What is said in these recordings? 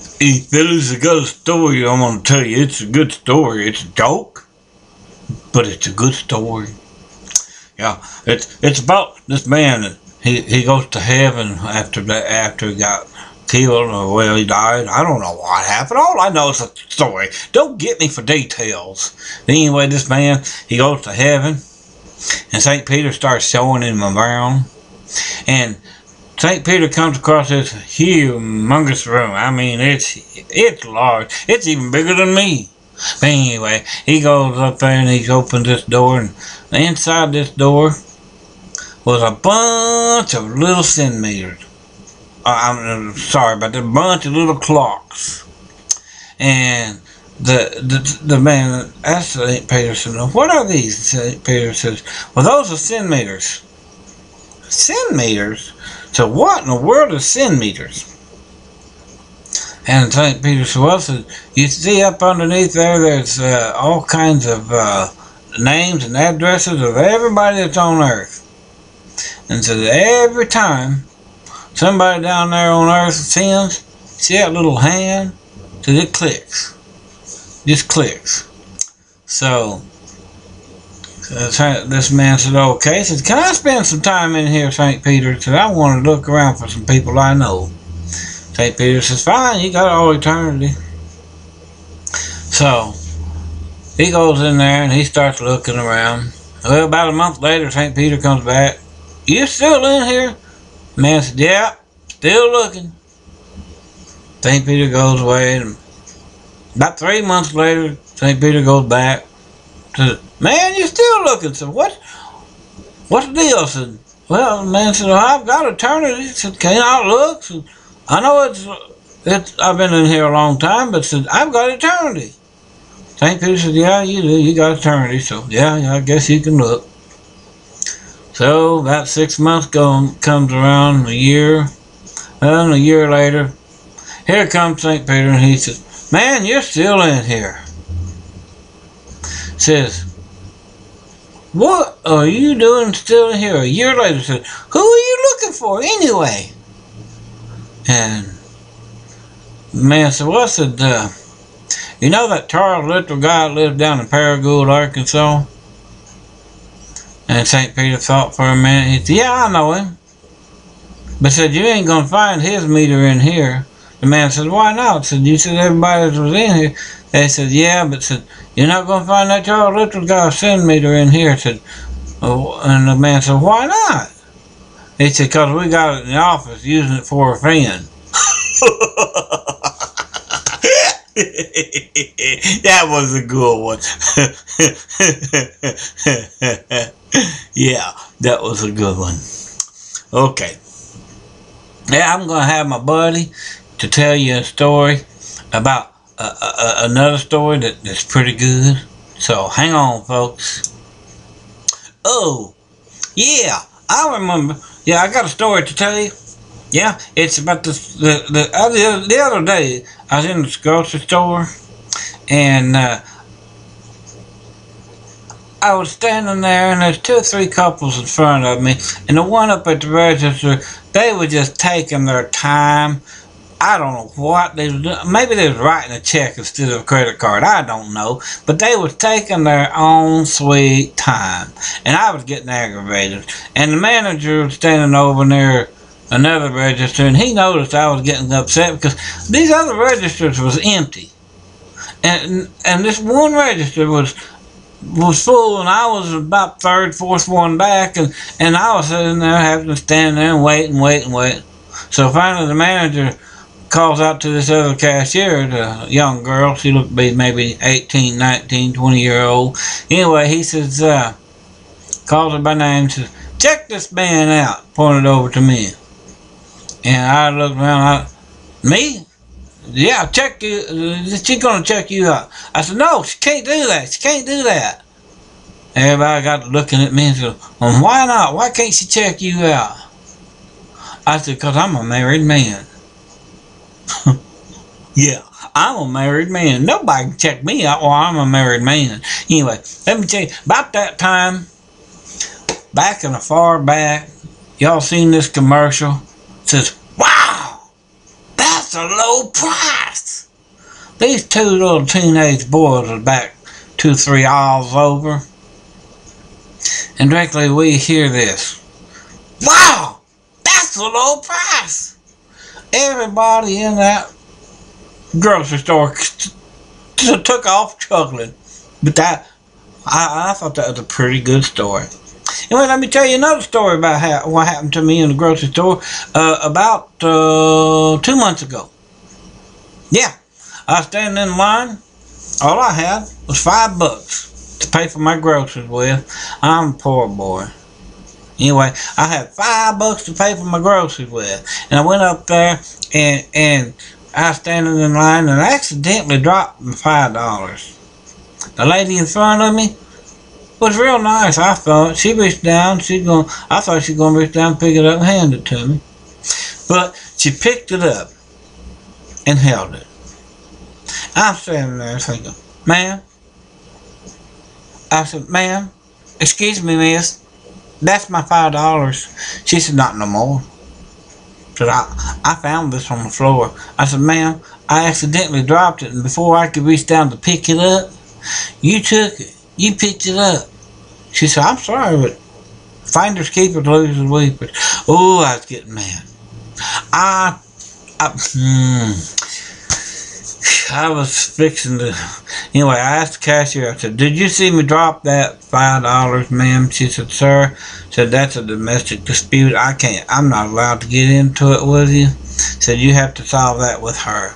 Hey fellas, I got a story I'm gonna tell you. It's a good story. It's a joke, but it's a good story. Yeah, it's about this man that he goes to heaven after he got killed or well he died. I don't know what happened. All I know is a story. Don't get me for details. Anyway, this man he goes to heaven, and St. Peter starts showing him around, and St. Peter comes across this humongous room. I mean, it's large. It's even bigger than me. But anyway, he goes up there and he opens this door, and inside this door was a bunch of little centimeters. I'm sorry, but a bunch of little clocks. And the man asked St. Peter, said, "What are these?" St. Peter says, "Well, those are centimeters." Centimeters? So what in the world is centimeters? And St. Peter said, "Well, so you see up underneath there's all kinds of names and addresses of everybody that's on Earth. And so every time somebody down there on Earth sins, see that little hand? So it clicks. Just clicks. So this man said, "Okay." He said, "Can I spend some time in here, St. Peter?" He said, "I want to look around for some people I know." St. Peter says, "Fine, you got all eternity." So he goes in there and he starts looking around. Well, about a month later, St. Peter comes back. "You still in here?" The man said, "Yeah, still looking." St. Peter goes away, and about 3 months later, St. Peter goes back. Said, "Man, you're still looking." So what's the deal? I said, "Well," the man said, "I've got eternity." He said, "Can I look?" Said, "I know it's I've been in here a long time, but," said, "I've got eternity." St. Peter said, "Yeah, you do. You got eternity. So yeah, I guess you can look." So about 6 months comes around, a year, and a year later, here comes St. Peter, and he says, "Man, you're still in here." Says, "What are you doing still in here?" A year later, said, "Who are you looking for anyway?" And the man said, "Well," said, "you know that Charles Little guy that lives down in Paragould, Arkansas?" And St. Peter thought for a minute. He said, "Yeah, I know him." But said, "You ain't gonna find his meter in here." The man said, "Why not?" Said, "You said everybody that was in here." They said, "Yeah, but," said, "you're not gonna find that Charles Little guy send meter in here." Said, "Oh," and the man said, "Why not?" He said, "Because we got it in the office using it for a fan." That was a good one. Yeah, that was a good one. Okay. Yeah, I'm going to have my buddy to tell you a story about another story that's pretty good. So hang on, folks. Oh, yeah, I remember. Yeah, I got a story to tell you. Yeah, it's about the other day I was in the grocery store, and I was standing there, and there's 2 or 3 couples in front of me, and the one up at the register, they were just taking their time. I don't know what they was doing. Maybe they was writing a check instead of a credit card. I don't know. But they was taking their own sweet time. And I was getting aggravated. And the manager was standing over near another register, and he noticed I was getting upset because these other registers was empty. And this one register was full, and I was about 3rd, 4th one back, and I was sitting there having to stand there and wait. So finally the manager calls out to this other cashier, the young girl. She looked to be maybe 18, 19, 20-year-old. Anyway, he says, calls her by name, says, "Check this man out," pointed over to me. And I looked around, "Me? Yeah, check you. She's gonna check you out." I said, "No, she can't do that. She can't do that." Everybody got looking at me and said, "Well, why not? Why can't she check you out?" I said, "Because I'm a married man." Yeah, I'm a married man. Nobody can check me out while I'm a married man. Anyway, let me tell you, about that time, back in the far back, y'all seen this commercial? It says, "Wow, that's a low price. these two little teenage boys was back 2-3 aisles over. And directly we hear this. Wow! That's a low price! Everybody in that grocery store took off chuckling. But I thought that was a pretty good story. Anyway, let me tell you another story about what happened to me in the grocery store about 2 months ago. Yeah, I was standing in line. All I had was $5 to pay for my groceries with. I'm a poor boy. Anyway, I had $5 to pay for my groceries with. And I went up there and I was standing in line and I accidentally dropped my $5. The lady in front of me was real nice, I thought. She reached down, I thought she was gonna reach down, pick it up and hand it to me. But she picked it up and held it. I'm standing there thinking, ma'am. I said, ma'am, excuse me, miss, that's my $5. She said, not no more. I said, I found this on the floor. I said, ma'am, I accidentally dropped it, and before I could reach down to pick it up, you took it. You picked it up. She said, I'm sorry, but finders keepers, losers weepers. Oh, I was getting mad. I was fixing to... Anyway, I asked the cashier, I said, did you see me drop that $5, ma'am? She said, sir, said, that's a domestic dispute. I'm not allowed to get into it with you. Said, you have to solve that with her.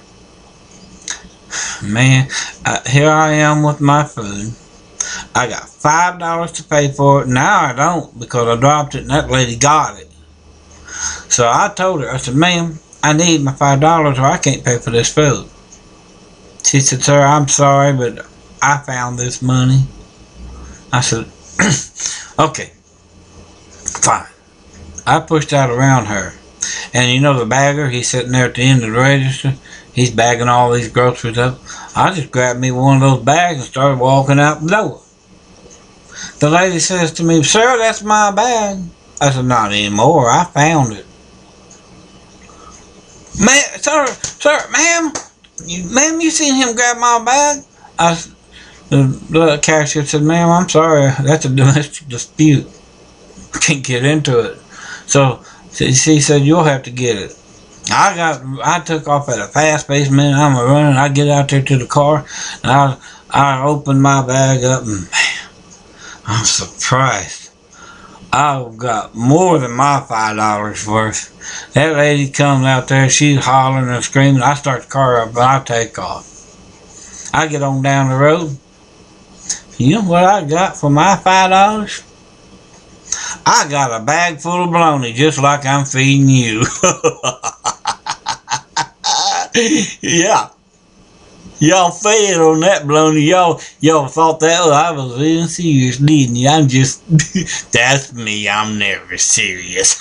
Man, here I am with my food. I got $5 to pay for it. Now I don't, because I dropped it and that lady got it. So I told her, I said, ma'am, I need my $5 or I can't pay for this food. She said, sir, I'm sorry, but I found this money. I said, okay, fine. I pushed out around her. And you know the bagger, he's sitting there at the end of the register. He's bagging all these groceries up. I just grabbed me one of those bags and started walking out the door. The lady says to me, sir, that's my bag. I said, not anymore. I found it. Ma'am, you seen him grab my bag? The cashier said, ma'am, I'm sorry. That's a domestic dispute. I can't get into it. So she said, you'll have to get it. I took off at a fast pace, man. I'm running. I get out there to the car, and I opened my bag up, and man, I'm surprised. I've got more than my $5 worth. That lady comes out there, she's hollering and screaming. I start the car up, and I take off. I get on down the road. You know what I got for my $5? I got a bag full of bologna, just like I'm feeding you. Yeah. Y'all fed on that bologna. Y'all thought that I was being serious, didn't you? I'm just, that's me. I'm never serious.